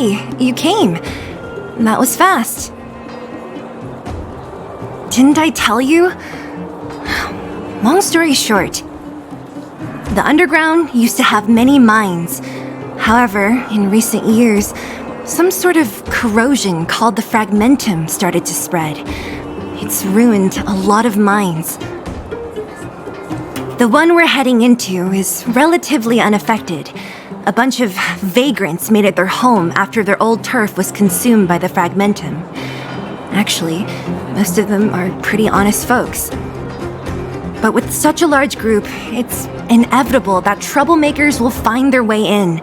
Hey, you came. That was fast. Didn't I tell you? Long story short, the underground used to have many mines. However, in recent years, some sort of corrosion called the fragmentum started to spread. It's ruined a lot of mines. The one we're heading into is relatively unaffected. A bunch of vagrants made it their home after their old turf was consumed by the fragmentum. Actually, most of them are pretty honest folks. But with such a large group, it's inevitable that troublemakers will find their way in.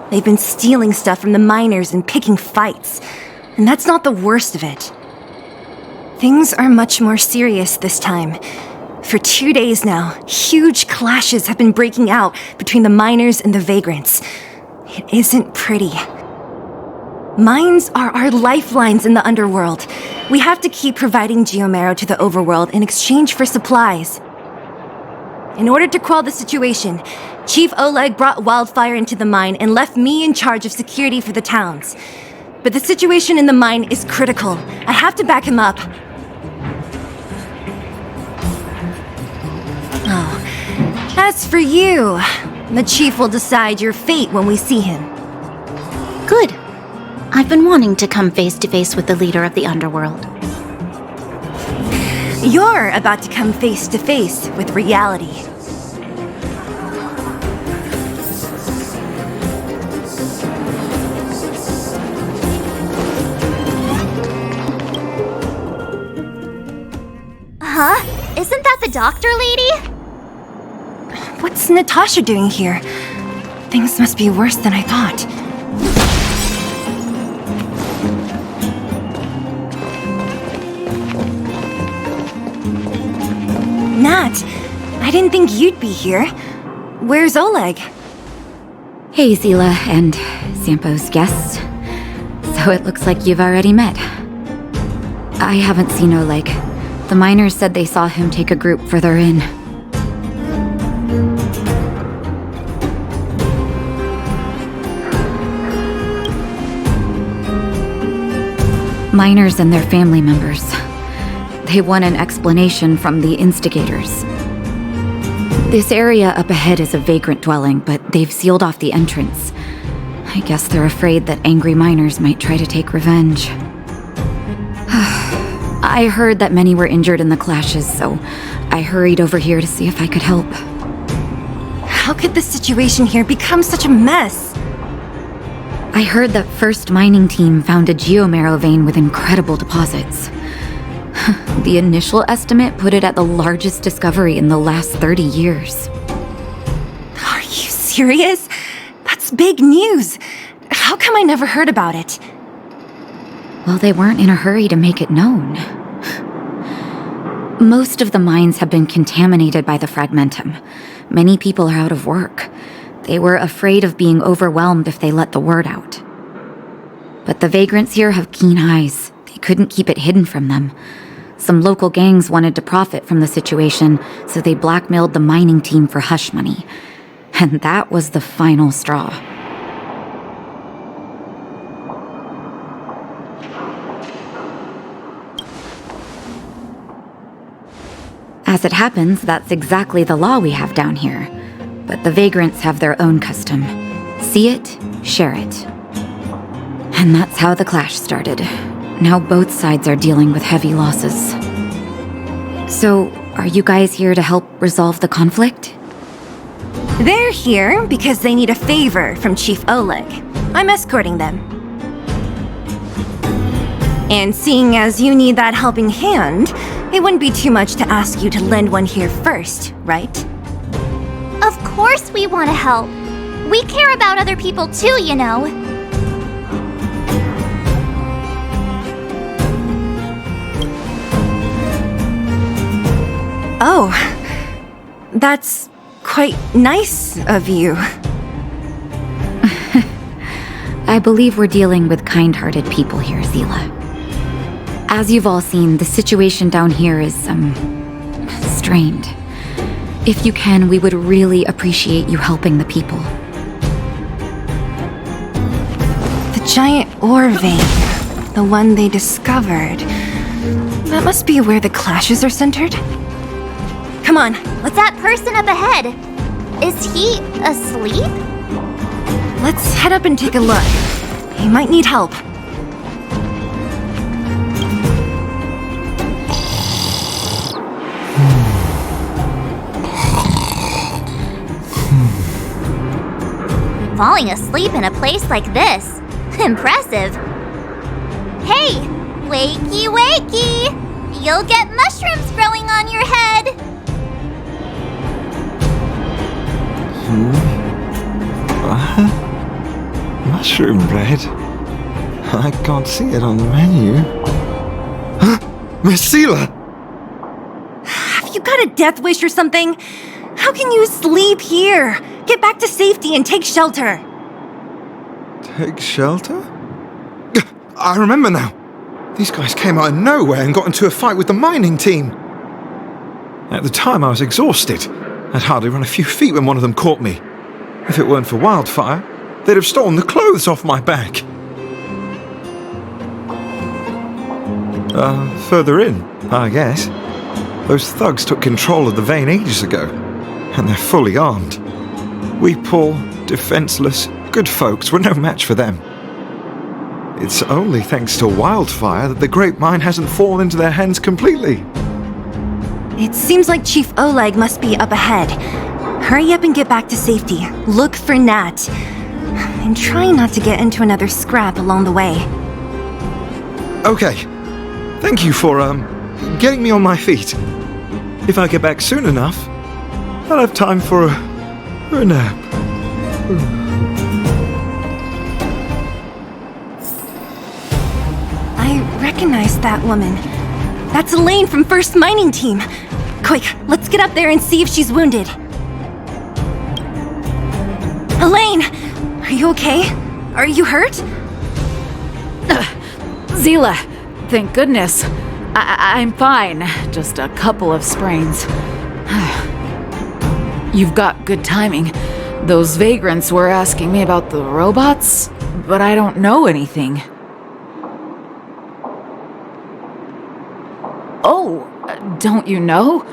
They've been stealing stuff from the miners and picking fights. And that's not the worst of it. Things are much more serious this time. For 2 days now, huge clashes have been breaking out between the miners and the vagrants. It isn't pretty. Mines are our lifelines in the underworld. We have to keep providing geomarrow to the overworld in exchange for supplies. In order to quell the situation, Chief Oleg brought WildFire into the mine and left me in charge of security for the towns. But the situation in the mine is critical. I have to back him up. Oh, as for you, the Chief will decide your fate when we see him. Good. I've been wanting to come face to face with the leader of the underworld. You're about to come face to face with reality. Huh? Isn't that the doctor lady? What's Natasha doing here? Things must be worse than I thought. Nat, I didn't think you'd be here. Where's Oleg? Hey, Zila and Sampo's guests. So it looks like you've already met. I haven't seen Oleg. The miners said they saw him take a group further in. Miners and their family members. They want an explanation from the instigators. This area up ahead is a vagrant dwelling, but they've sealed off the entrance. I guess they're afraid that angry miners might try to take revenge. I heard that many were injured in the clashes, so I hurried over here to see if I could help. How could the situation here become such a mess? I heard that First Mining Team found a geomarrow vein with incredible deposits. The initial estimate put it at the largest discovery in the last 30 years. Are you serious? That's big news. How come I never heard about it? Well, they weren't in a hurry to make it known. Most of the mines have been contaminated by the fragmentum. Many people are out of work. They were afraid of being overwhelmed if they let the word out. But the vagrants here have keen eyes. They couldn't keep it hidden from them. Some local gangs wanted to profit from the situation, so they blackmailed the mining team for hush money. And that was the final straw. As it happens, that's exactly the law we have down here. But the vagrants have their own custom. See it, share it. And that's how the clash started. Now both sides are dealing with heavy losses. So, are you guys here to help resolve the conflict? They're here because they need a favor from Chief Oleg. I'm escorting them. And seeing as you need that helping hand, it wouldn't be too much to ask you to lend one here first, right? Of course we want to help. We care about other people too, you know. Oh, that's quite nice of you. I believe we're dealing with kind-hearted people here, Zila. As you've all seen, the situation down here is, strained. If you can, we would really appreciate you helping the people. The giant ore vein. The one they discovered. That must be where the clashes are centered. Come on, What's that person up ahead? Is he asleep? let's head up and take a look. He might need help. Falling asleep in a place like this. Impressive. Hey, wakey wakey! You'll get mushrooms growing on your head! Mushroom bread? I can't see it on the menu. Huh? Miss Seela! Have you got a death wish or something? How can you sleep here? Get back to safety and take shelter. Take shelter? I remember now. These guys came out of nowhere and got into a fight with the mining team. At the time, I was exhausted. I'd hardly run a few feet when one of them caught me. If it weren't for WildFire, they'd have stolen the clothes off my back. Further in, I guess. Those thugs took control of the vein ages ago, and they're fully armed. We poor, defenseless, good folks were no match for them. It's only thanks to WildFire that the Great Mine hasn't fallen into their hands completely. It seems like Chief Oleg must be up ahead. Hurry up and get back to safety. Look for Nat. And try not to get into another scrap along the way. Okay. Thank you for, getting me on my feet. If I get back soon enough, I'll have time for a nap. I recognize that woman. That's Elaine from First Mining Team. Quick, let's get up there and see if she's wounded. Elaine! Are you okay? Are you hurt? Seela, thank goodness. I'm fine. Just a couple of sprains. You've got good timing. Those vagrants were asking me about the robots, but I don't know anything. Oh, don't you know?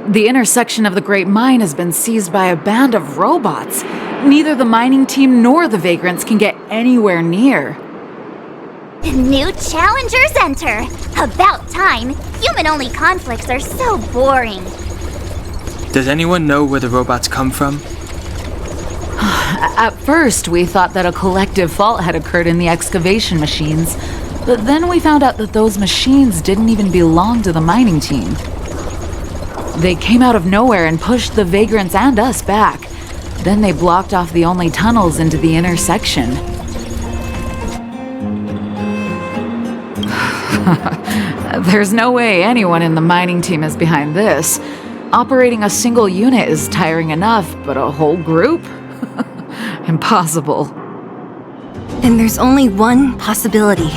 The intersection of the Great Mine has been seized by a band of robots. Neither the mining team nor the vagrants can get anywhere near. New challengers enter! About time! Human-only conflicts are so boring. Does anyone know where the robots come from? At first, we thought that a collective fault had occurred in the excavation machines, but then we found out that those machines didn't even belong to the mining team. They came out of nowhere and pushed the vagrants and us back. Then they blocked off the only tunnels into the intersection. There's no way anyone in the mining team is behind this. Operating a single unit is tiring enough, but a whole group? Impossible. Then there's only one possibility.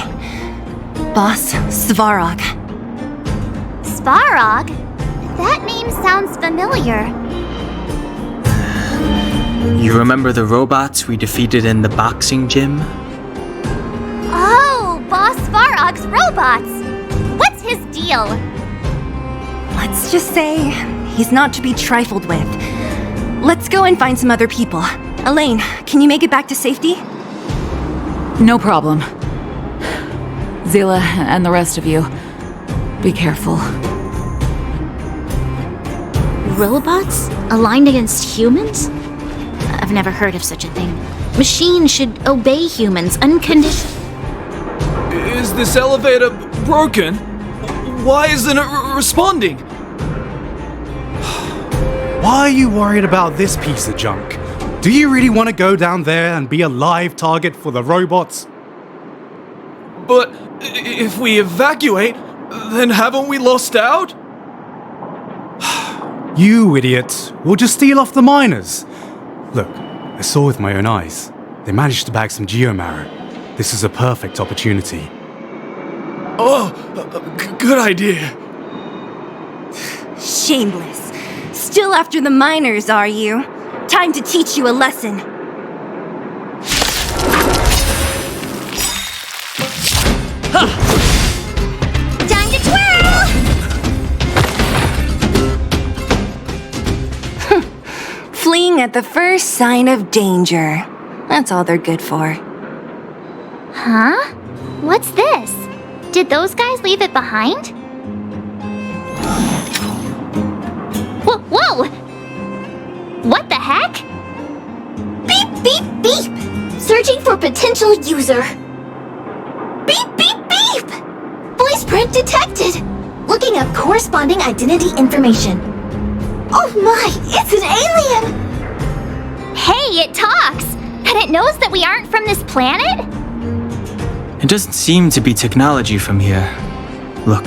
Boss Svarog. Svarog? That name sounds familiar. You remember the robots we defeated in the boxing gym? Oh, Boss Svarog's robots! What's his deal? Let's just say he's not to be trifled with. Let's go and find some other people. Elaine, can you make it back to safety? No problem. Seela and the rest of you, be careful. Robots? Aligned against humans? I've never heard of such a thing. Machines should obey humans unconditionally. Is this elevator broken? Why isn't it responding? Why are you worried about this piece of junk? Do you really want to go down there and be a live target for the robots? But if we evacuate, then haven't we lost out? You idiot! We'll just steal off the miners. Look, I saw with my own eyes. They managed to bag some geomarrow. This is a perfect opportunity. Oh, good idea. Shameless. Still after the miners, are you? Time to teach you a lesson. at the first sign of danger. That's all they're good for. Huh? What's this? Did those guys leave it behind? Whoa, whoa! What the heck? Beep, beep, beep! Searching for potential user. Beep, beep, beep! Voice print detected! Looking up corresponding identity information. Oh my, it's an alien! Hey, it talks! And it knows that we aren't from this planet? It doesn't seem to be technology from here. Look,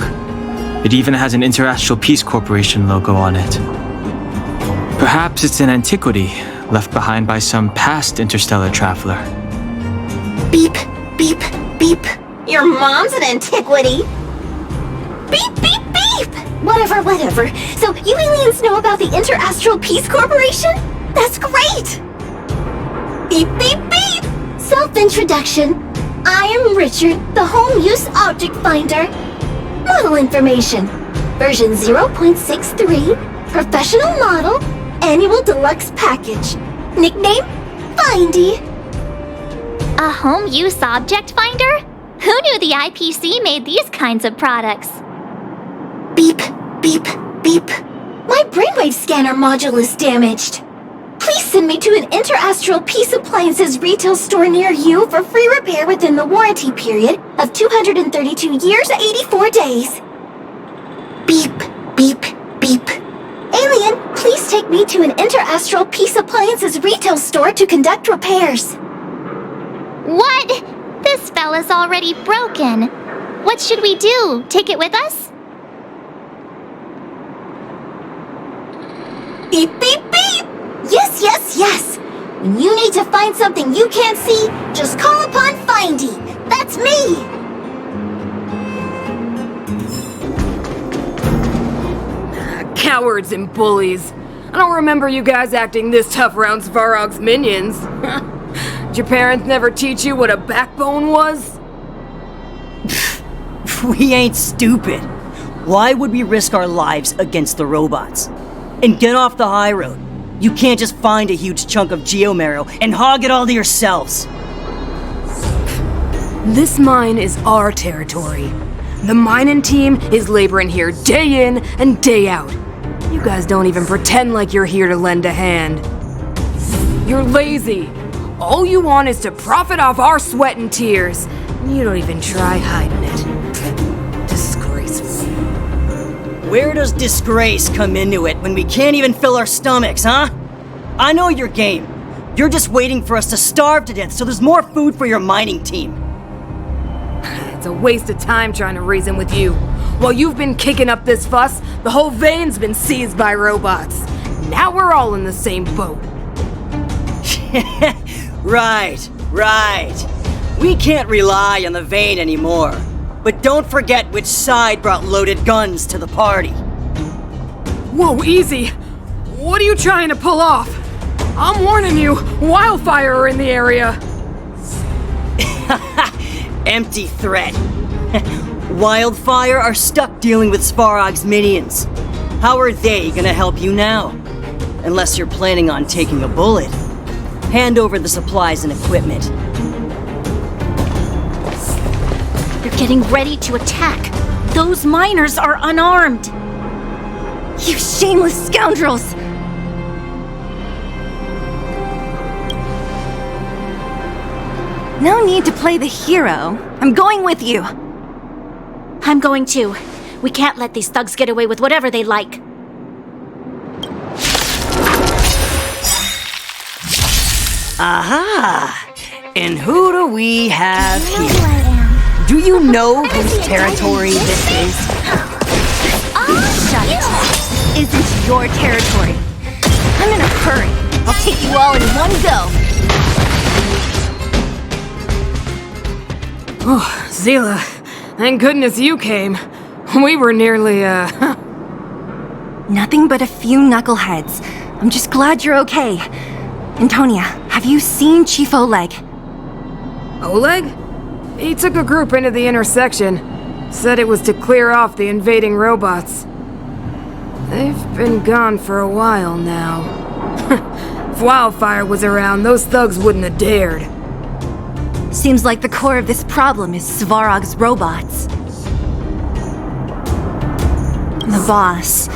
it even has an Interastral Peace Corporation logo on it. Perhaps it's an antiquity left behind by some past interstellar traveler. Beep, beep, beep. Your mom's an antiquity. Beep, beep, beep! Whatever, whatever. So you aliens know about the Interastral Peace Corporation? That's great! Beep, beep, beep! Self-introduction. I am Richard, the Home Use Object Finder. Model information. Version 0.63. Professional model. Annual deluxe package. Nickname? Findy. A home use object finder? Who knew the IPC made these kinds of products? Beep, beep, beep. My brainwave scanner module is damaged. Please send me to an Interastral Peace Appliances retail store near you for free repair within the warranty period of 232 years, 84 days. Beep, beep, beep. Alien, please take me to an Interastral Peace Appliances retail store to conduct repairs. What? This fella's already broken. What should we do? Take it with us? Beep, beep, beep! Yes, yes, yes! When you need to find something you can't see, just call upon Findy. That's me! Cowards and bullies. I don't remember you guys acting this tough around Svarog's minions. Did your parents never teach you what a backbone was? We ain't stupid. Why would we risk our lives against the robots? And get off the high road. You can't just find a huge chunk of geomarrow and hog it all to yourselves. This mine is our territory. The mining team is laboring here day in and day out. You guys don't even pretend like you're here to lend a hand. You're lazy. All you want is to profit off our sweat and tears. You don't even try hiding it. Disgraceful. Where does disgrace come into it when we can't even fill our stomachs, huh? I know your game. You're just waiting for us to starve to death so there's more food for your mining team. It's a waste of time trying to reason with you. While you've been kicking up this fuss, the whole vein's been seized by robots. Now we're all in the same boat. Right. We can't rely on the vein anymore. But don't forget which side brought loaded guns to the party. Whoa, easy! What are you trying to pull off? I'm warning you, WildFire are in the area! Empty threat. WildFire are stuck dealing with Svarog's minions. How are they gonna help you now? Unless you're planning on taking a bullet. Hand over the supplies and equipment. They're getting ready to attack. Those miners are unarmed. You shameless scoundrels! No need to play the hero. I'm going with you. I'm going too. We can't let these thugs get away with whatever they like. Aha! And who do we have here? Do you know whose territory this is? Oh, shut it. Isn't your territory. I'm in a hurry. I'll take you all in one go. Oh, Zila, thank goodness you came. We were nearly, Nothing but a few knuckleheads. I'm just glad you're okay. Antonia, have you seen Chief Oleg? Oleg? He took a group into the intersection. Said it was to clear off the invading robots. They've been gone for a while now. WildFire was around, those thugs wouldn't have dared. Seems like the core of this problem is Svarog's robots. The boss.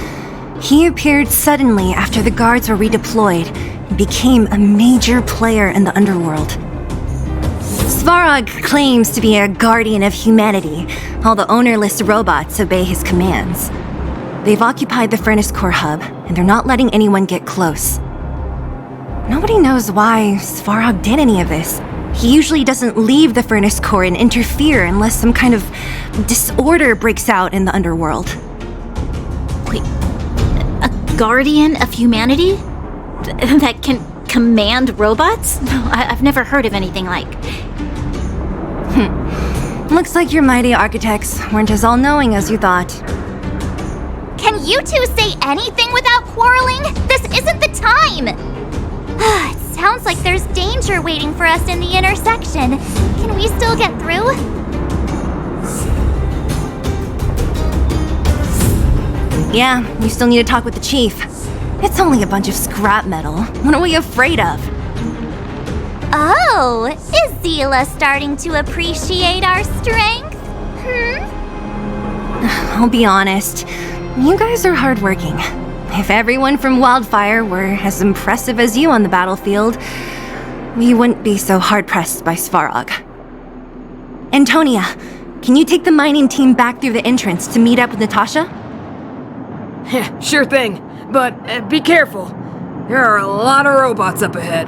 He appeared suddenly after the guards were redeployed and became a major player in the underworld. Svarog claims to be a guardian of humanity, while the ownerless robots obey his commands. They've occupied the Furnace Core hub, and they're not letting anyone get close. Nobody knows why Svarog did any of this. He usually doesn't leave the Furnace Core and interfere unless some kind of disorder breaks out in the underworld. Wait, a guardian of humanity? That can command robots? No, I've never heard of anything like. Looks like your mighty architects weren't as all-knowing as you thought. Can you two say anything without quarreling? This isn't the time! It sounds like there's danger waiting for us in the intersection. Can we still get through? Yeah, you still need to talk with the chief. It's only a bunch of scrap metal. What are we afraid of? Oh, is Zila starting to appreciate our strength? I'll be honest. You guys are hardworking. If everyone from WildFire were as impressive as you on the battlefield, we wouldn't be so hard-pressed by Svarog. Antonia, can you take the mining team back through the entrance to meet up with Natasha? Sure thing, but be careful. There are a lot of robots up ahead.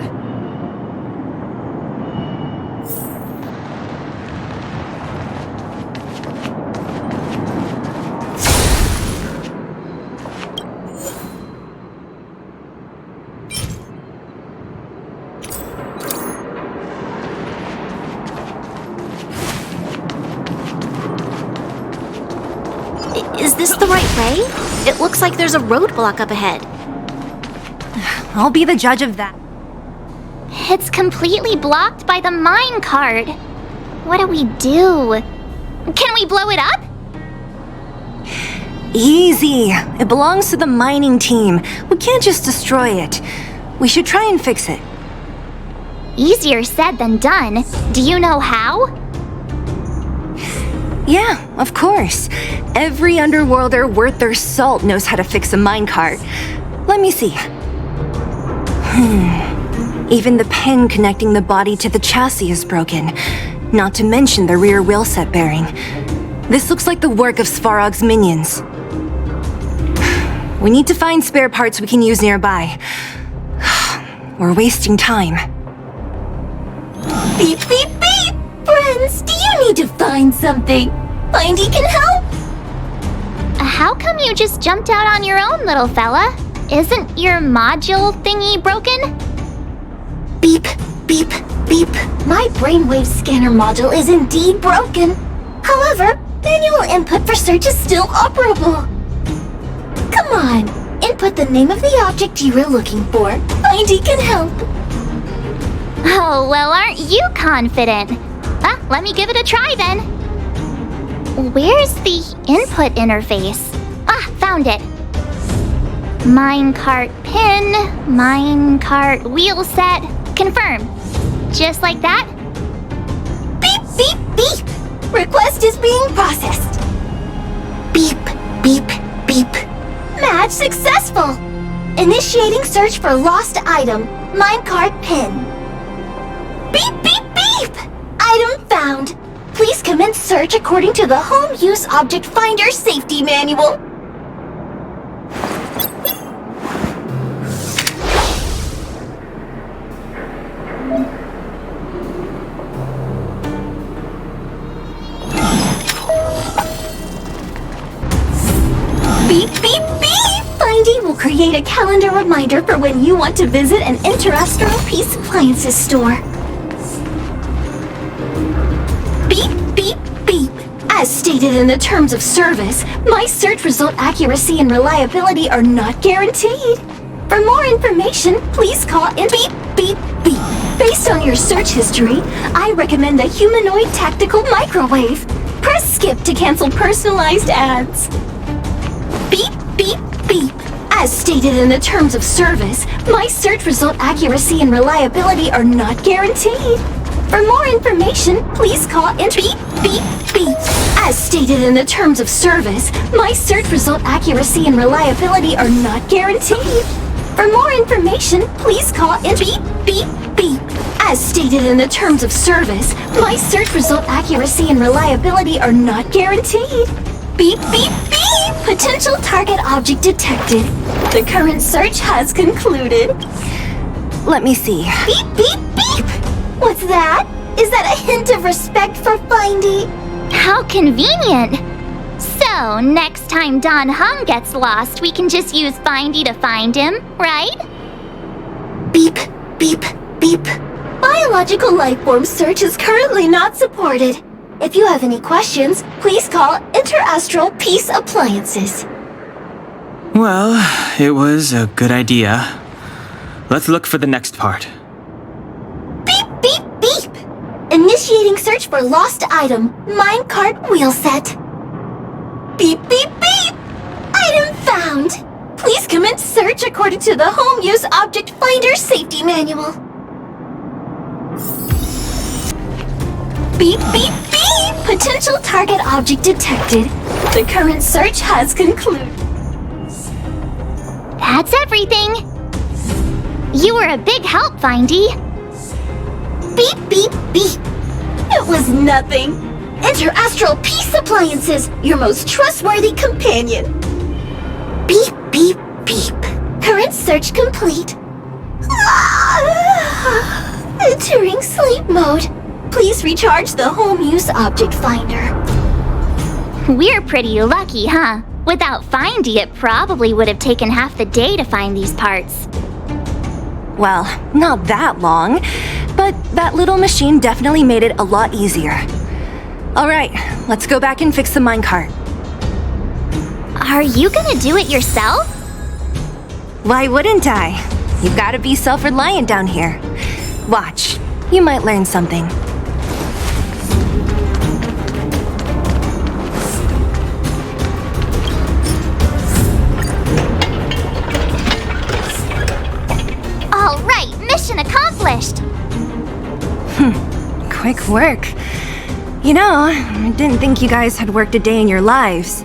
Is this the right way? It looks like there's a roadblock up ahead. I'll be the judge of that. It's completely blocked by the mine cart. What do we do? Can we blow it up? Easy. It belongs to the mining team. We can't just destroy it. We should try and fix it. Easier said than done. Do you know how? Yeah, of course. Every underworlder worth their salt knows how to fix a minecart. Let me see. Even the pin connecting the body to the chassis is broken, not to mention the rear wheel set bearing. This looks like the work of Svarog's minions. We need to find spare parts we can use nearby. We're wasting time. Beep, beep, beep! Friends, do you need to find something? Findy can help? How come you just jumped out on your own, little fella? Isn't your module thingy broken? Beep, beep, beep. My brainwave scanner module is indeed broken. However, manual input for search is still operable. Come on, input the name of the object you were looking for. Findy can help. Oh, well, aren't you confident? Let me give it a try then. Where's the input interface? Found it. Minecart pin, minecart wheel set, confirm. Just like that? Beep, beep, beep. Request is being processed. Beep, beep, beep. Match successful. Initiating search for lost item, minecart pin. Beep, beep, beep. Item found. Please commence search according to the Home Use Object Finder Safety Manual. Beep, beep, beep! Findy will create a calendar reminder for when you want to visit an Interastral Peace Appliances store. Beep, beep, beep. As stated in the terms of service, my search result accuracy and reliability are not guaranteed. For more information, please call in beep, beep, beep. Based on your search history, I recommend the humanoid tactical microwave. Press skip to cancel personalized ads. Beep, beep, beep. As stated in the terms of service, my search result accuracy and reliability are not guaranteed. For more information, please call beep, beep, beep. As stated in the terms of service, my search result accuracy and reliability are not guaranteed. For more information, please call beep, beep, beep. As stated in the terms of service, my search result accuracy and reliability are not guaranteed. Beep, beep, beep! Potential target object detected. The current search has concluded. Let me see. Beep, beep, beep! What's that? Is that a hint of respect for Findy? How convenient! So, next time Don Hum gets lost, we can just use Findy to find him, right? Beep, beep, beep. Biological life form search is currently not supported. If you have any questions, please call Interastral Peace Appliances. Well, it was a good idea. Let's look for the next part. Beep, beep, beep! Initiating search for lost item, minecart wheel set. Beep, beep, beep! Item found! Please commence search according to the Home Use Object Finder Safety Manual. Beep, beep, beep! Potential target object detected. The current search has concluded. That's everything. You were a big help, Findy. Beep, beep, beep. It was nothing. Interastral Peace Appliances, your most trustworthy companion. Beep, beep, beep. Current search complete. Entering sleep mode. Please recharge the Home Use Object Finder. We're pretty lucky, huh? Without Findy, it probably would have taken half the day to find these parts. Well, not that long, but that little machine definitely made it a lot easier. All right, let's go back and fix the minecart. Are you gonna do it yourself? Why wouldn't I? You've got to be self-reliant down here. Watch, you might learn something. All right, mission accomplished. Quick work. You know, I didn't think you guys had worked a day in your lives,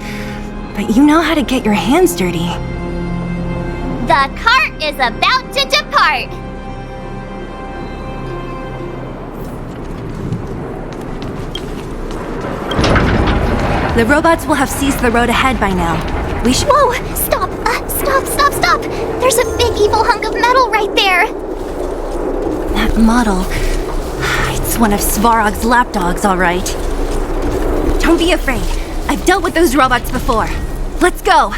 but you know how to get your hands dirty. The cart is about to depart. The robots will have seized the road ahead by now. We should— Whoa! Stop! Stop! There's a big evil hunk of metal right there! That model— it's one of Svarog's lapdogs, all right. Don't be afraid. I've dealt with those robots before. Let's go!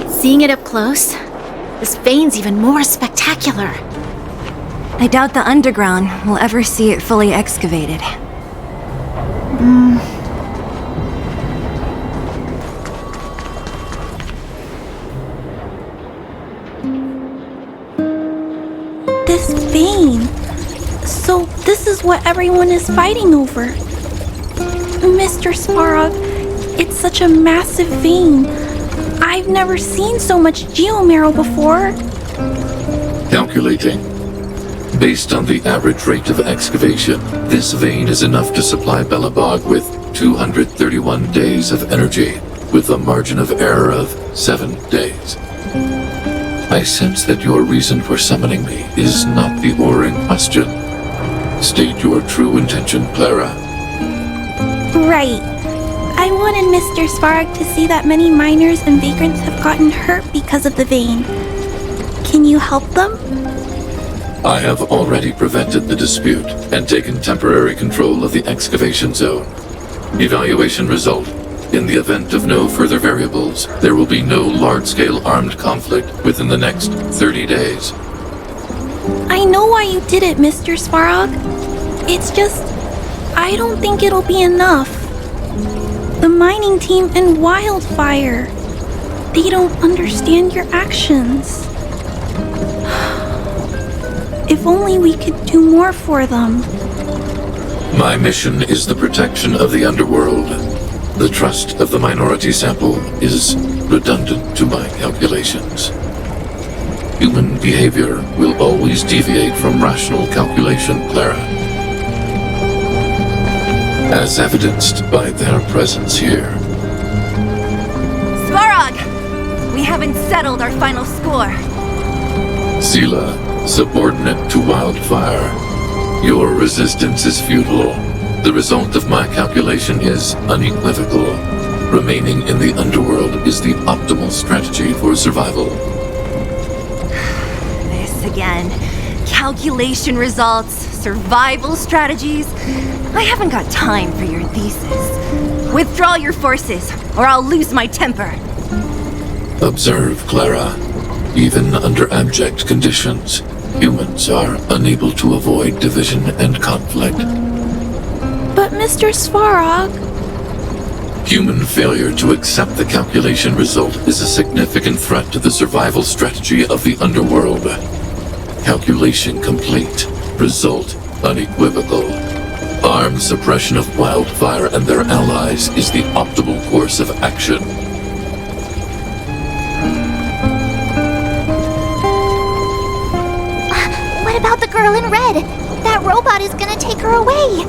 Seeing it up close, this vein's even more spectacular. I doubt the underground will ever see it fully excavated. This vein. So this is what everyone is fighting over. Mr. Svarog, it's such a massive vein. I've never seen so much geomarrow before. Calculating. Based on the average rate of excavation, this vein is enough to supply Belobog with 231 days of energy, with a margin of error of 7 days. I sense that your reason for summoning me is not the ore in question. State your true intention, Clara. Right. I wanted Mr. Svarog to see that many miners and vagrants have gotten hurt because of the vein. Can you help them? I have already prevented the dispute and taken temporary control of the excavation zone. Evaluation result. In the event of no further variables, there will be no large-scale armed conflict within the next 30 days. I know why you did it, Mr. Svarog. It's just, I don't think it'll be enough. The mining team and WildFire, they don't understand your actions. If only we could do more for them. My mission is the protection of the underworld. The trust of the minority sample is redundant to my calculations. Human behavior will always deviate from rational calculation, Clara. As evidenced by their presence here. Svarog! We haven't settled our final score. Seela, subordinate to WildFire. Your resistance is futile. The result of my calculation is unequivocal. Remaining in the underworld is the optimal strategy for survival. This again. Calculation results, survival strategies. I haven't got time for your thesis. Withdraw your forces, or I'll lose my temper. Observe, Clara. Even under abject conditions, humans are unable to avoid division and conflict. But Mr. Svarog... Human failure to accept the calculation result is a significant threat to the survival strategy of the underworld. Calculation complete. Result unequivocal. Armed suppression of WildFire and their allies is the optimal course of action. What about the girl in red? That robot is gonna take her away.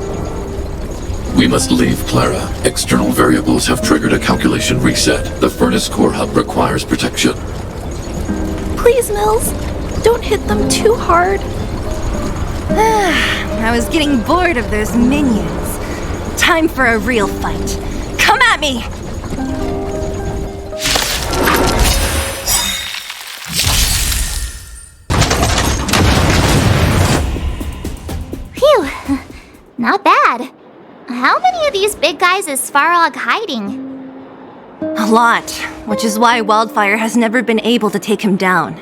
We must leave, Clara. External variables have triggered a calculation reset. The furnace core hub requires protection. Please, Mills, don't hit them too hard. I was getting bored of those minions. Time for a real fight. Come at me! Phew, not bad. How many of these big guys is Svarog hiding? A lot, which is why WildFire has never been able to take him down.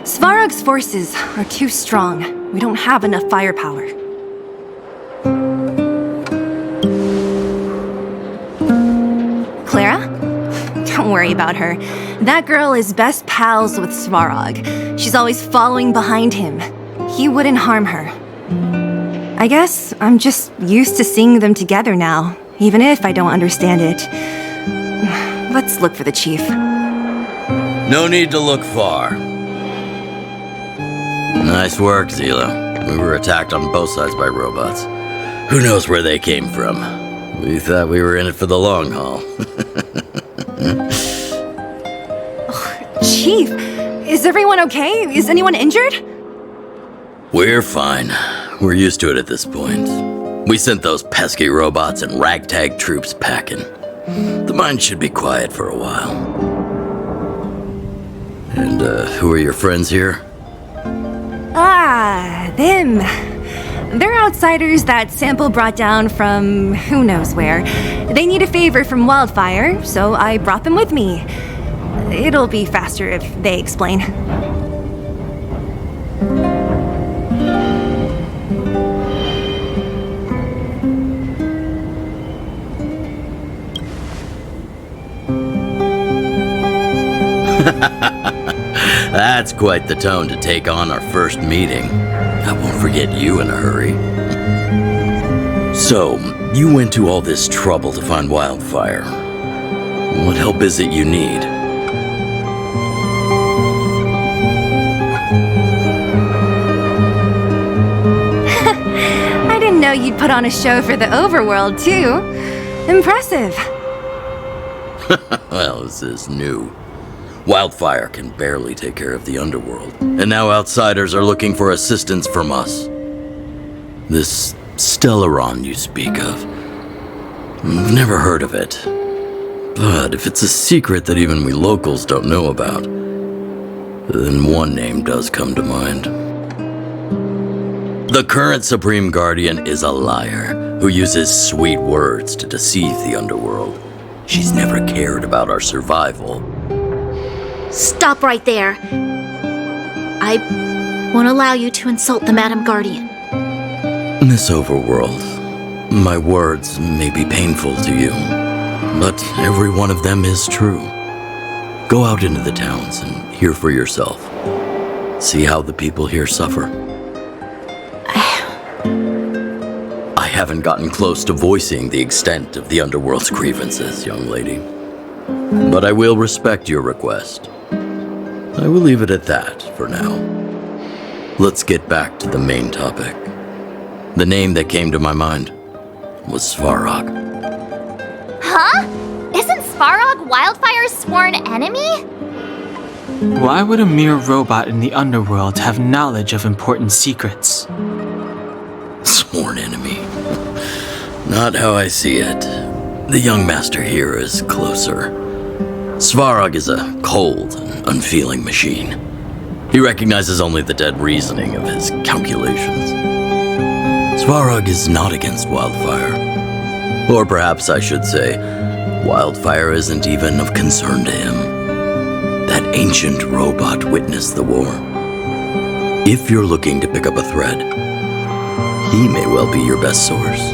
Svarog's forces are too strong. We don't have enough firepower. Clara? Don't worry about her. That girl is best pals with Svarog. She's always following behind him. He wouldn't harm her. I guess I'm just used to seeing them together now, even if I don't understand it. Let's look for the chief. No need to look far. Nice work, Seela. We were attacked on both sides by robots. Who knows where they came from? We thought we were in it for the long haul. Chief, is everyone okay? Is anyone injured? We're fine. We're used to it at this point. We sent those pesky robots and ragtag troops packing. The mine should be quiet for a while. And, who are your friends here? Ah, them. They're outsiders that Sample brought down from who knows where. They need a favor from WildFire, so I brought them with me. It'll be faster if they explain. That's quite the tone to take on our first meeting. I won't forget you in a hurry. So, you went to all this trouble to find WildFire. What help is it you need? I didn't know you'd put on a show for the overworld, too. Impressive. Well, this is new. WildFire can barely take care of the underworld, and now outsiders are looking for assistance from us. This Stellaron you speak of, I've never heard of it. But if it's a secret that even we locals don't know about, then one name does come to mind. The current Supreme Guardian is a liar who uses sweet words to deceive the underworld. She's never cared about our survival. Stop right there. I won't allow you to insult the Madam Guardian. In this overworld, my words may be painful to you, but every one of them is true. Go out into the towns and hear for yourself. See how the people here suffer. haven't gotten close to voicing the extent of the Underworld's grievances, young lady. But I will respect your request. I will leave it at that for now. Let's get back to the main topic. The name that came to my mind was Svarog. Huh? Isn't Svarog WildFire's sworn enemy? Why would a mere robot in the underworld have knowledge of important secrets? Sworn enemy. Not how I see it. The young master here is closer. Svarog is a cold and unfeeling machine. He recognizes only the dead reasoning of his calculations. Svarog is not against WildFire. Or perhaps I should say, WildFire isn't even of concern to him. That ancient robot witnessed the war. If you're looking to pick up a thread, he may well be your best source.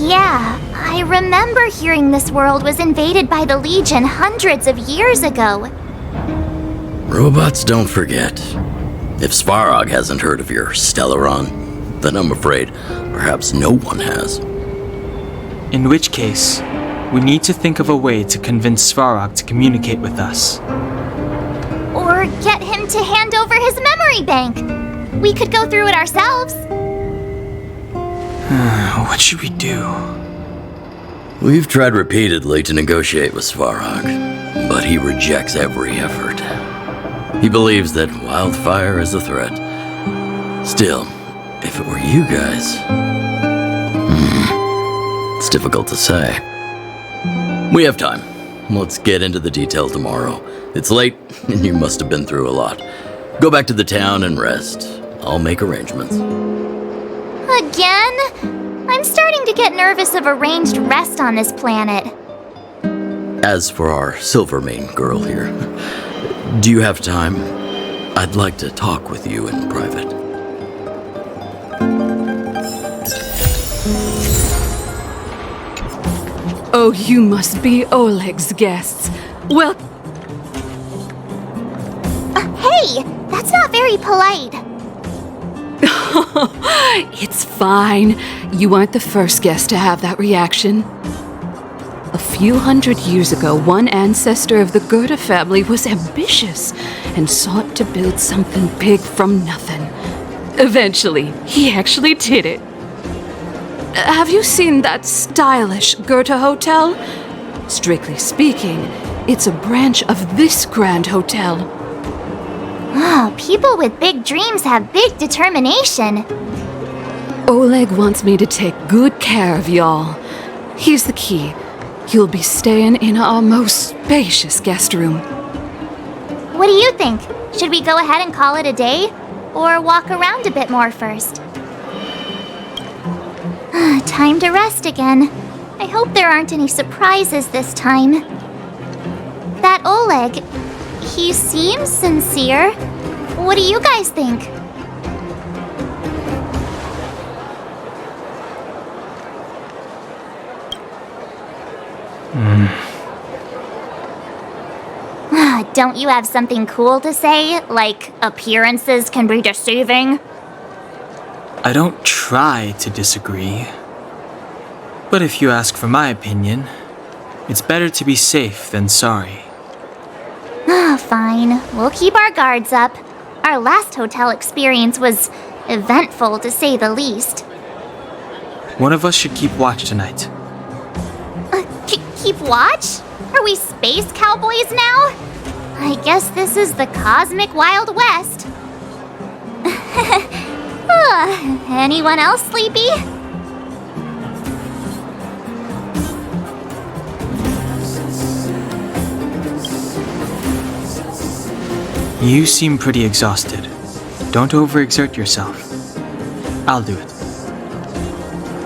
Yeah, I remember hearing this world was invaded by the Legion hundreds of years ago. Robots don't forget. If Svarog hasn't heard of your Stellaron, then I'm afraid perhaps no one has. In which case, we need to think of a way to convince Svarog to communicate with us. Or get him to hand over his memory bank. We could go through it ourselves. What should we do? We've tried repeatedly to negotiate with Svarog, but he rejects every effort. He believes that WildFire is a threat. Still, if it were you guys... it's difficult to say. We have time. Let's get into the details tomorrow. It's late, and you must have been through a lot. Go back to the town and rest. I'll make arrangements. Again? I'm starting to get nervous of arranged rest on this planet. As for our Silvermane girl here, do you have time? I'd like to talk with you in private. Oh, you must be Oleg's guests. Well... Hey! That's not very polite. It's fine. You aren't the first guest to have that reaction. A few hundred years ago, one ancestor of the Goethe family was ambitious and sought to build something big from nothing. Eventually, he actually did it. Have you seen that stylish Goethe hotel? Strictly speaking, it's a branch of this grand hotel. Oh, people with big dreams have big determination. Oleg wants me to take good care of y'all. Here's the key. You'll be staying in our most spacious guest room. What do you think? Should we go ahead and call it a day? Or walk around a bit more first? Time to rest again. I hope there aren't any surprises this time. That Oleg, he seems sincere. What do you guys think? Don't you have something cool to say? Like, appearances can be deceiving? I don't try to disagree. But if you ask for my opinion, it's better to be safe than sorry. Fine. We'll keep our guards up. Our last hotel experience was eventful, to say the least. One of us should keep watch tonight. Keep watch? Are we space cowboys now? I guess this is the cosmic Wild West. Anyone else sleepy? You seem pretty exhausted. Don't overexert yourself. I'll do it.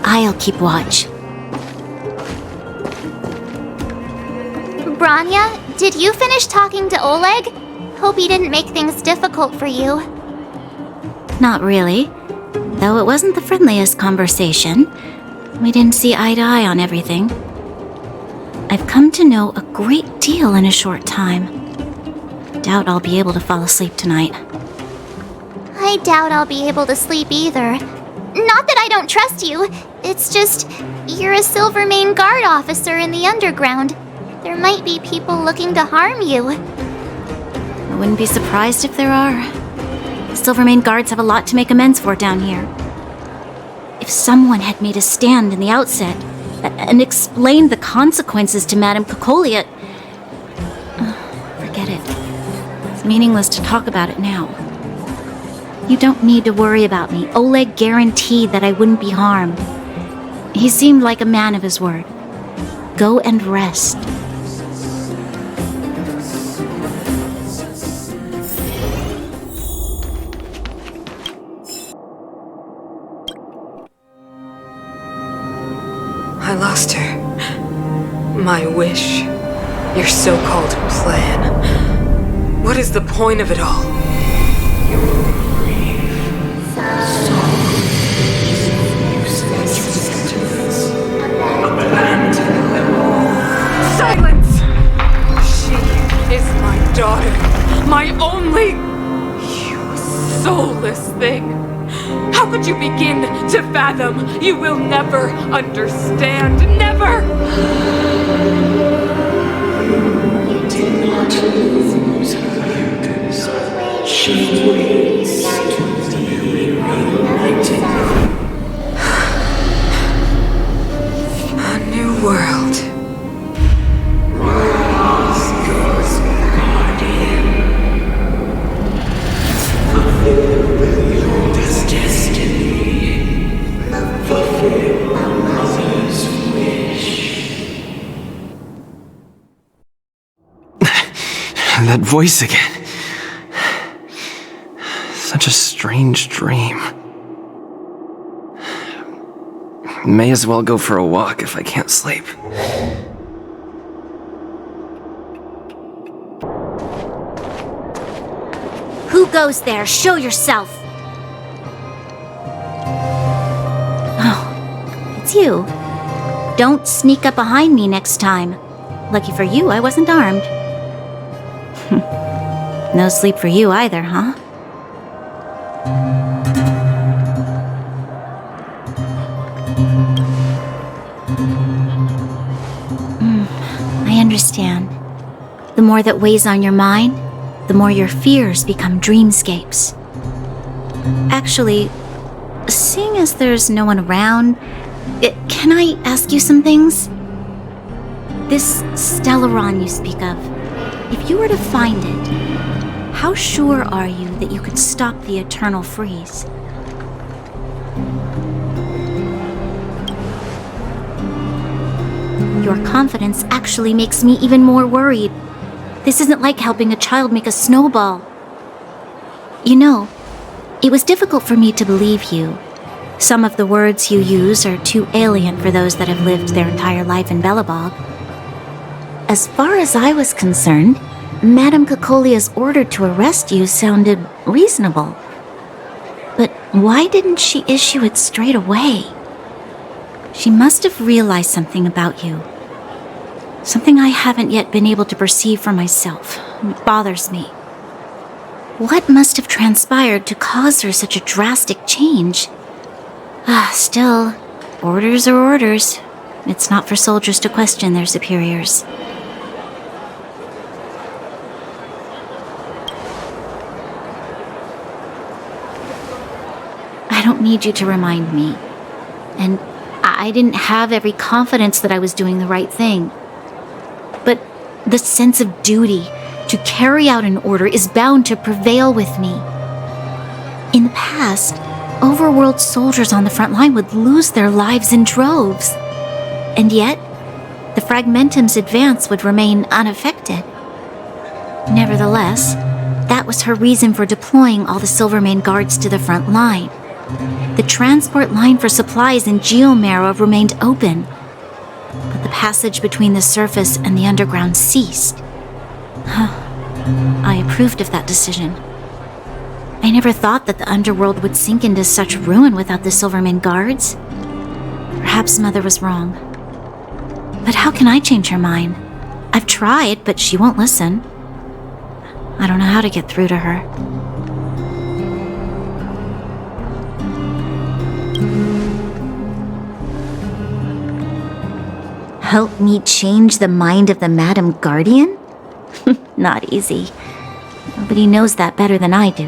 I'll keep watch. Branya, did you finish talking to Oleg? Hope he didn't make things difficult for you. Not really. Though it wasn't the friendliest conversation. We didn't see eye to eye on everything. I've come to know a great deal in a short time. Doubt I'll be able to fall asleep tonight. I doubt I'll be able to sleep either. Not that I don't trust you. It's just, you're a Silvermane Guard officer in the underground. There might be people looking to harm you. I wouldn't be surprised if there are. Silvermane Guards have a lot to make amends for down here. If someone had made a stand in the outset and explained the consequences to Madame Cocolia... forget it. It's meaningless to talk about it now. You don't need to worry about me. Oleg guaranteed that I wouldn't be harmed. He seemed like a man of his word. Go and rest. I lost her. My wish. Your so-called plan. What is the point of it all? Silence! She is my daughter. My only... You soulless thing. How could you begin to fathom? You will never understand. Never! You did not lose her. She waits to be reunited. A new world. Rise, God's guardian. Fulfill your destiny. Fulfill a mother's wish. That voice again. Such a strange dream. May as well go for a walk if I can't sleep. Who goes there? Show yourself! Oh, it's you. Don't sneak up behind me next time. Lucky for you, I wasn't armed. No sleep for you either, huh? I understand. The more that weighs on your mind, the more your fears become dreamscapes. Actually, seeing as there's no one around, can I ask you some things? This Stellaron you speak of, if you were to find it, how sure are you that you could stop the eternal freeze? Your confidence actually makes me even more worried. This isn't like helping a child make a snowball. You know, it was difficult for me to believe you. Some of the words you use are too alien for those that have lived their entire life in Belobog. As far as I was concerned, Madame Cocolia's order to arrest you sounded reasonable. But why didn't she issue it straight away? She must have realized something about you. Something I haven't yet been able to perceive for myself. It bothers me. What must have transpired to cause her such a drastic change? Still, orders are orders. It's not for soldiers to question their superiors. I don't need you to remind me. And I didn't have every confidence that I was doing the right thing. But the sense of duty to carry out an order is bound to prevail with me. In the past, overworld soldiers on the front line would lose their lives in droves. And yet, the Fragmentum's advance would remain unaffected. Nevertheless, that was her reason for deploying all the Silvermane Guards to the front line. The transport line for supplies in Geomarrow remained open, but the passage between the surface and the underground ceased. I approved of that decision. I never thought that the underworld would sink into such ruin without the Silvermane Guards. Perhaps Mother was wrong. But how can I change her mind? I've tried, but she won't listen. I don't know how to get through to her. Help me change the mind of the Madam Guardian? Not easy. Nobody knows that better than I do.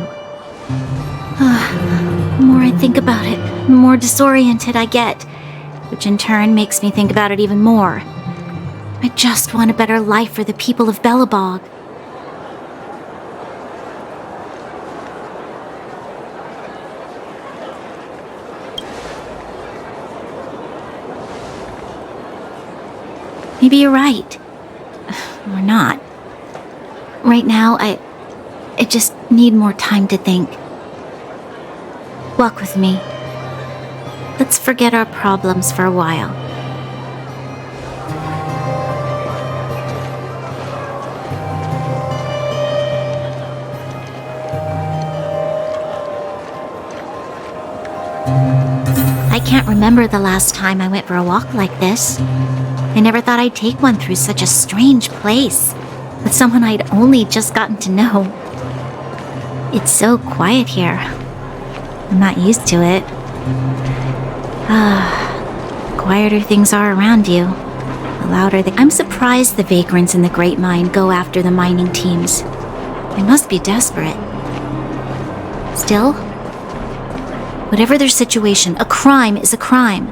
The more I think about it, the more disoriented I get, which in turn makes me think about it even more. I just want a better life for the people of Belobog. Maybe you're right. Or not. Right now, I just need more time to think. Walk with me. Let's forget our problems for a while. I can't remember the last time I went for a walk like this. I never thought I'd take one through such a strange place, with someone I'd only just gotten to know. It's so quiet here. I'm not used to it. Quieter things are around you, the louder they... I'm surprised the vagrants in the Great Mine go after the mining teams. They must be desperate. Still, whatever their situation, a crime is a crime.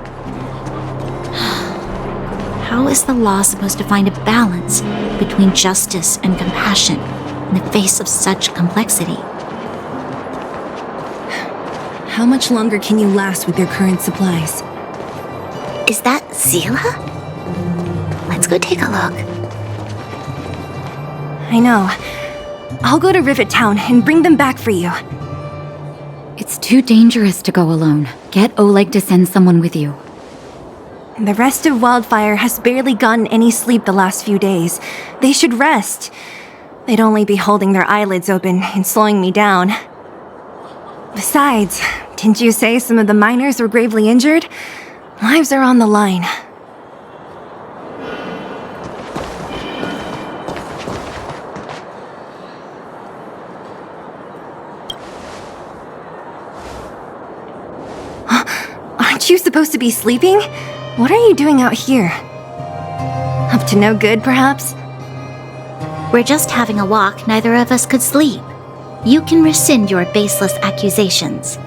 How is the law supposed to find a balance between justice and compassion in the face of such complexity? How much longer can you last with your current supplies? Is that Zila? Let's go take a look. I know. I'll go to Rivet Town and bring them back for you. It's too dangerous to go alone. Get Oleg to send someone with you. The rest of WildFire has barely gotten any sleep the last few days. They should rest. They'd only be holding their eyelids open and slowing me down. Besides, didn't you say some of the miners were gravely injured? Lives are on the line. Aren't you supposed to be sleeping? What are you doing out here? Up to no good, perhaps? We're just having a walk. Neither of us could sleep. You can rescind your baseless accusations.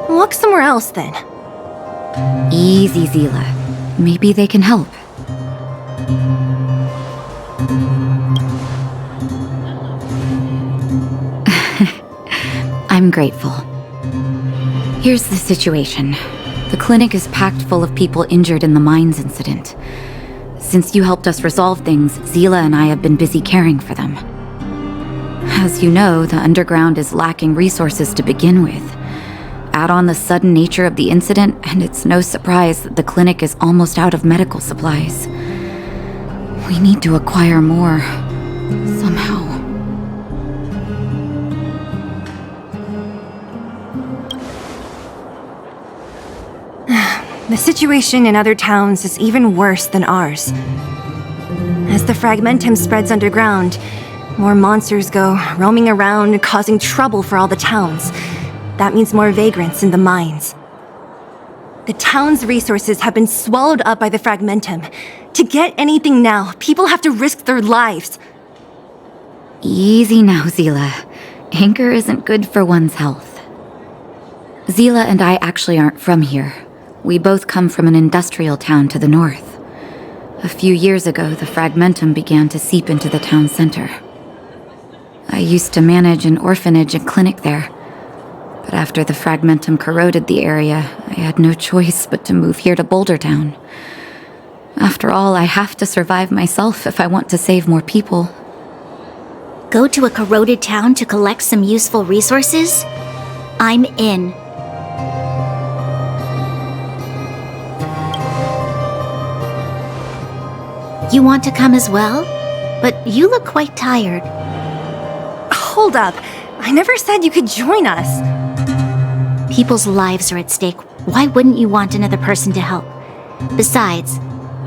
Walk somewhere else, then. Easy, Zila. Maybe they can help. I'm grateful. Here's the situation. The clinic is packed full of people injured in the mines incident. Since you helped us resolve things, Zila and I have been busy caring for them. As you know, the underground is lacking resources to begin with. Add on the sudden nature of the incident, and it's no surprise that the clinic is almost out of medical supplies. We need to acquire more, somehow. The situation in other towns is even worse than ours. As the fragmentum spreads underground, more monsters go roaming around, causing trouble for all the towns. That means more vagrants in the mines. The town's resources have been swallowed up by the fragmentum. To get anything now, people have to risk their lives. Easy now, Zila. Anger isn't good for one's health. Zila and I actually aren't from here. We both come from an industrial town to the north. A few years ago, the fragmentum began to seep into the town center. I used to manage an orphanage and clinic there. But after the fragmentum corroded the area, I had no choice but to move here to Boulder Town. After all, I have to survive myself if I want to save more people. Go to a corroded town to collect some useful resources? I'm in. You want to come as well? But you look quite tired. Hold up. I never said you could join us. People's lives are at stake. Why wouldn't you want another person to help? Besides,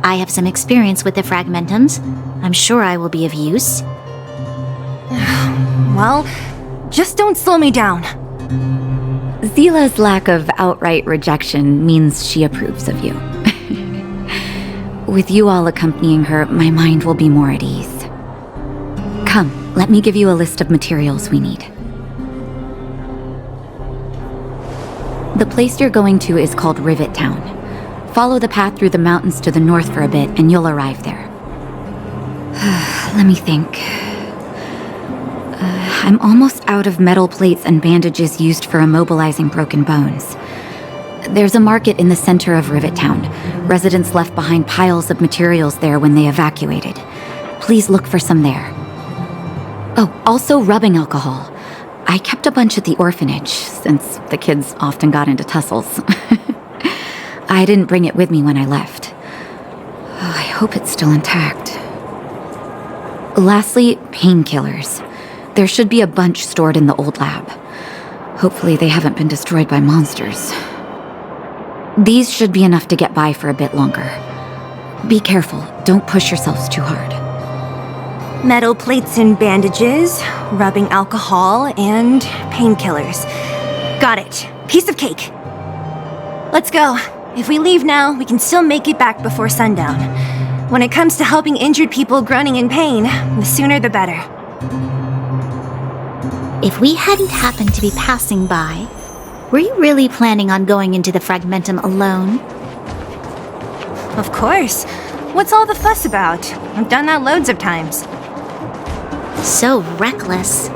I have some experience with the fragmentums. I'm sure I will be of use. Well, just don't slow me down. Zila's lack of outright rejection means she approves of you. With you all accompanying her, my mind will be more at ease. Come, let me give you a list of materials we need. The place you're going to is called Rivet Town. Follow the path through the mountains to the north for a bit, and you'll arrive there. Let me think. I'm almost out of metal plates and bandages used for immobilizing broken bones. There's a market in the center of Rivet Town. Residents left behind piles of materials there when they evacuated. Please look for some there. Oh, also rubbing alcohol. I kept a bunch at the orphanage, since the kids often got into tussles. I didn't bring it with me when I left. Oh, I hope it's still intact. Lastly, painkillers. There should be a bunch stored in the old lab. Hopefully they haven't been destroyed by monsters. These should be enough to get by for a bit longer. Be careful, don't push yourselves too hard. Metal plates and bandages, rubbing alcohol, and painkillers. Got it. Piece of cake. Let's go. If we leave now, we can still make it back before sundown. When it comes to helping injured people groaning in pain, the sooner the better. If we hadn't happened to be passing by, were you really planning on going into the Fragmentum alone? Of course. What's all the fuss about? I've done that loads of times. So reckless.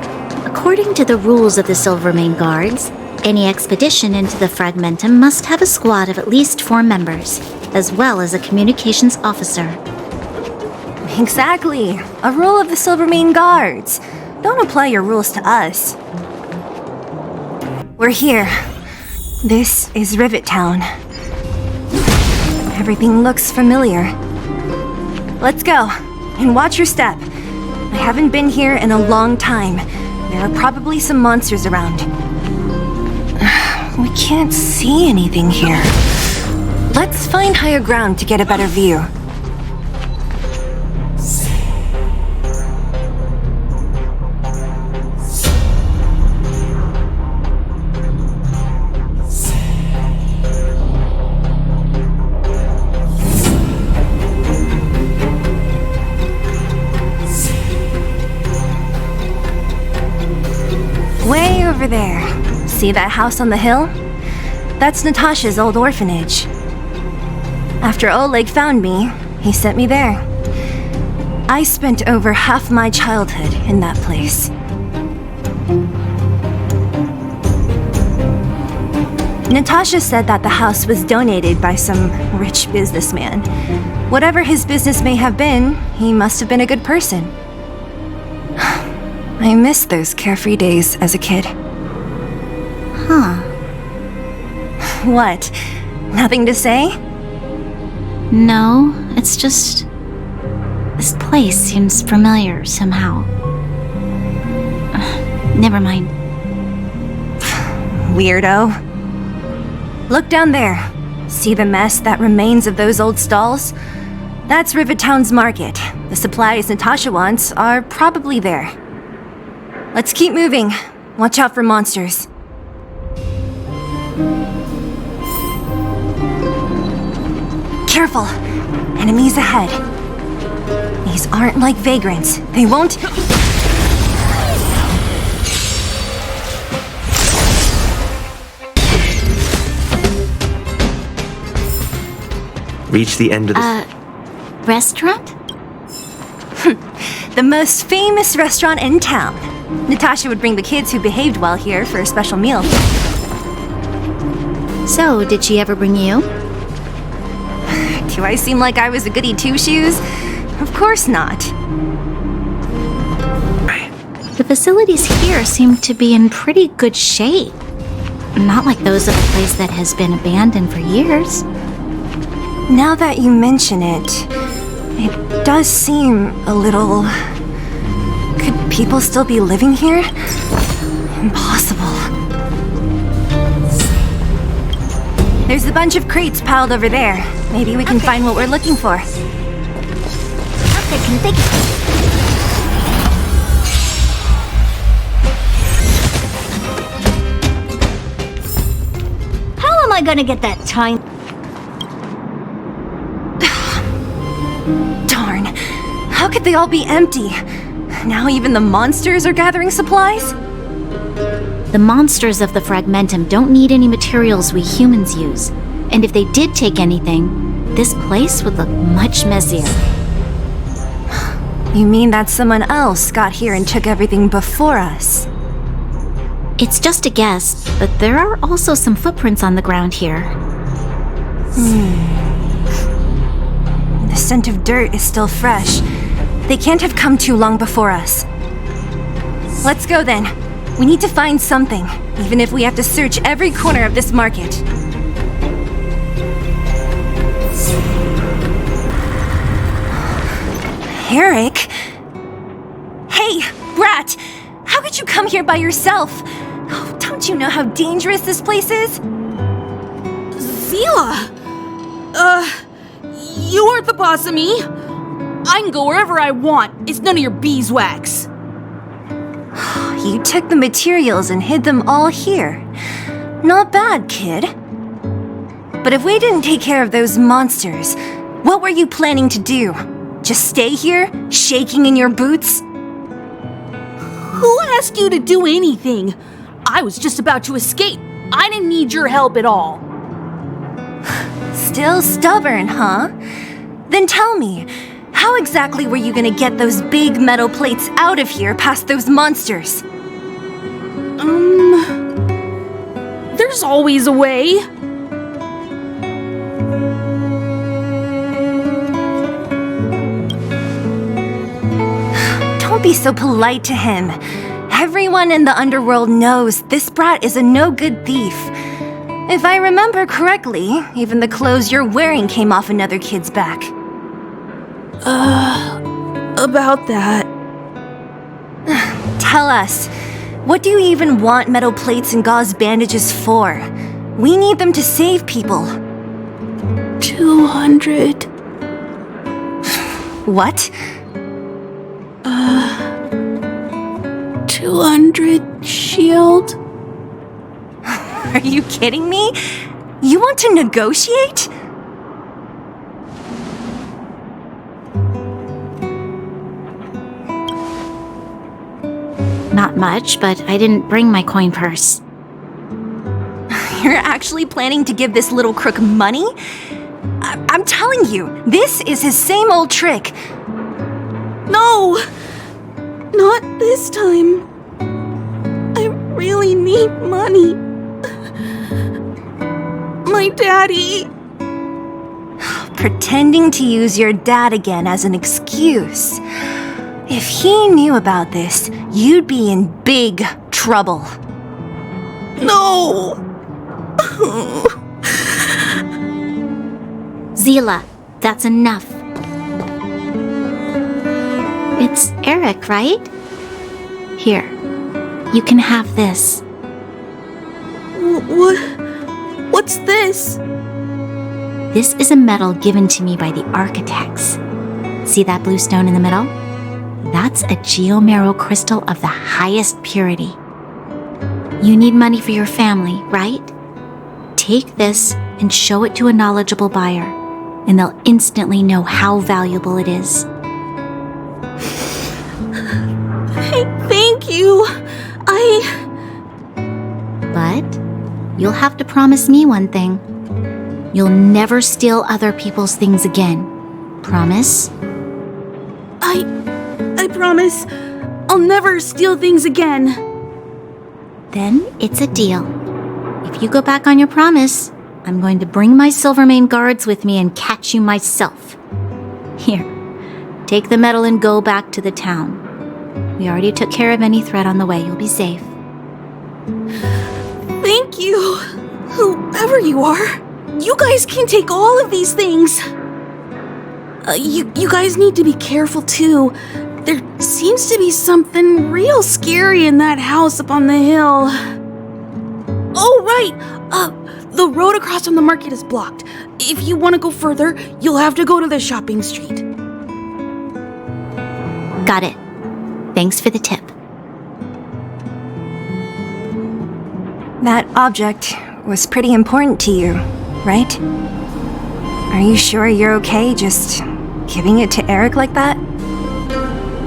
According to the rules of the Silvermane Guards, any expedition into the Fragmentum must have a squad of at least 4 members, as well as a communications officer. Exactly. A rule of the Silvermane Guards. Don't apply your rules to us. We're here. This is Rivet Town. Everything looks familiar. Let's go, and watch your step. I haven't been here in a long time. There are probably some monsters around. We can't see anything here. Let's find higher ground to get a better view. Way over there. See that house on the hill? That's Natasha's old orphanage. After Oleg found me, he sent me there. I spent over half my childhood in that place. Natasha said that the house was donated by some rich businessman. Whatever his business may have been, he must have been a good person. I miss those carefree days as a kid. Huh. What? Nothing to say? No, it's just... this place seems familiar somehow. Never mind. Weirdo. Look down there. See the mess that remains of those old stalls? That's Rivet Town's market. The supplies Natasha wants are probably there. Let's keep moving. Watch out for monsters. Careful! Enemies ahead. These aren't like vagrants. They won't... Reach the end of the... Restaurant? The most famous restaurant in town. Natasha would bring the kids who behaved well here for a special meal. So, did she ever bring you? Do I seem like I was a goody two-shoes? Of course not. The facilities here seem to be in pretty good shape. Not like those of a place that has been abandoned for years. Now that you mention it, it does seem a little... Could people still be living here? Impossible. There's a bunch of crates piled over there. Maybe we can find what we're looking for. Okay, can think. How am I gonna get that time? Darn. How could they all be empty? Now even the monsters are gathering supplies? The monsters of the Fragmentum don't need any materials we humans use. And if they did take anything, this place would look much messier. You mean that someone else got here and took everything before us? It's just a guess, but there are also some footprints on the ground here. The scent of dirt is still fresh. They can't have come too long before us. Let's go then. We need to find something, even if we have to search every corner of this market. Eric? Hey, Brat! How could you come here by yourself? Oh, don't you know how dangerous this place is? Zila! You aren't the boss of me. I can go wherever I want. It's none of your beeswax. You took the materials and hid them all here. Not bad, kid. But if we didn't take care of those monsters, what were you planning to do? Just stay here, shaking in your boots? Who asked you to do anything? I was just about to escape. I didn't need your help at all. Still stubborn, huh? Then tell me, how exactly were you gonna get those big metal plates out of here past those monsters? There's always a way. Don't be so polite to him. Everyone in the underworld knows this brat is a no-good thief. If I remember correctly, even the clothes you're wearing came off another kid's back. About that. Tell us, what do you even want metal plates and gauze bandages for? We need them to save people. 200. What? 200 shield. Are you kidding me? You want to negotiate? Not much, but I didn't bring my coin purse. You're actually planning to give this little crook money? I'm telling you, this is his same old trick. No! Not this time. I really need money. My daddy. Pretending to use your dad again as an excuse. If he knew about this, you'd be in big trouble. No! Zila, that's enough. It's Eric, right? Here, you can have this. What's this? This is a medal given to me by the architects. See that blue stone in the middle? That's a geomarrow crystal of the highest purity. You need money for your family, right? Take this and show it to a knowledgeable buyer, and they'll instantly know how valuable it is. Thank you. But you'll have to promise me one thing. You'll never steal other people's things again. Promise? I promise. I'll never steal things again. Then it's a deal. If you go back on your promise, I'm going to bring my Silvermane guards with me and catch you myself. Here, take the medal and go back to the town. We already took care of any threat on the way. You'll be safe. Thank you. Whoever you are, you guys can take all of these things. You guys need to be careful too. There seems to be something real scary in that house up on the hill. Oh, right. The road across from the market is blocked. If you want to go further, you'll have to go to the shopping street. Got it. Thanks for the tip. That object was pretty important to you, right? Are you sure you're okay just giving it to Eric like that?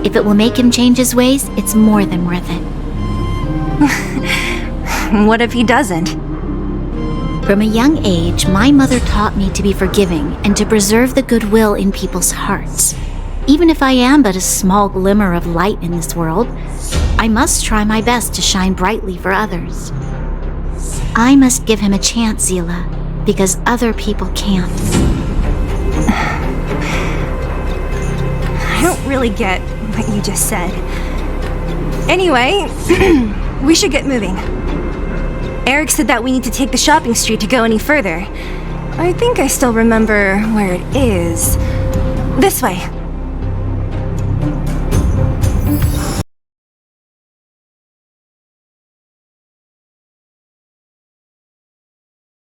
If it will make him change his ways, it's more than worth it. What if he doesn't? From a young age, my mother taught me to be forgiving and to preserve the goodwill in people's hearts. Even if I am but a small glimmer of light in this world, I must try my best to shine brightly for others. I must give him a chance, Zila, because other people can't. I don't really get what you just said. Anyway, we should get moving. Eric said that we need to take the shopping street to go any further. I think I still remember where it is. This way.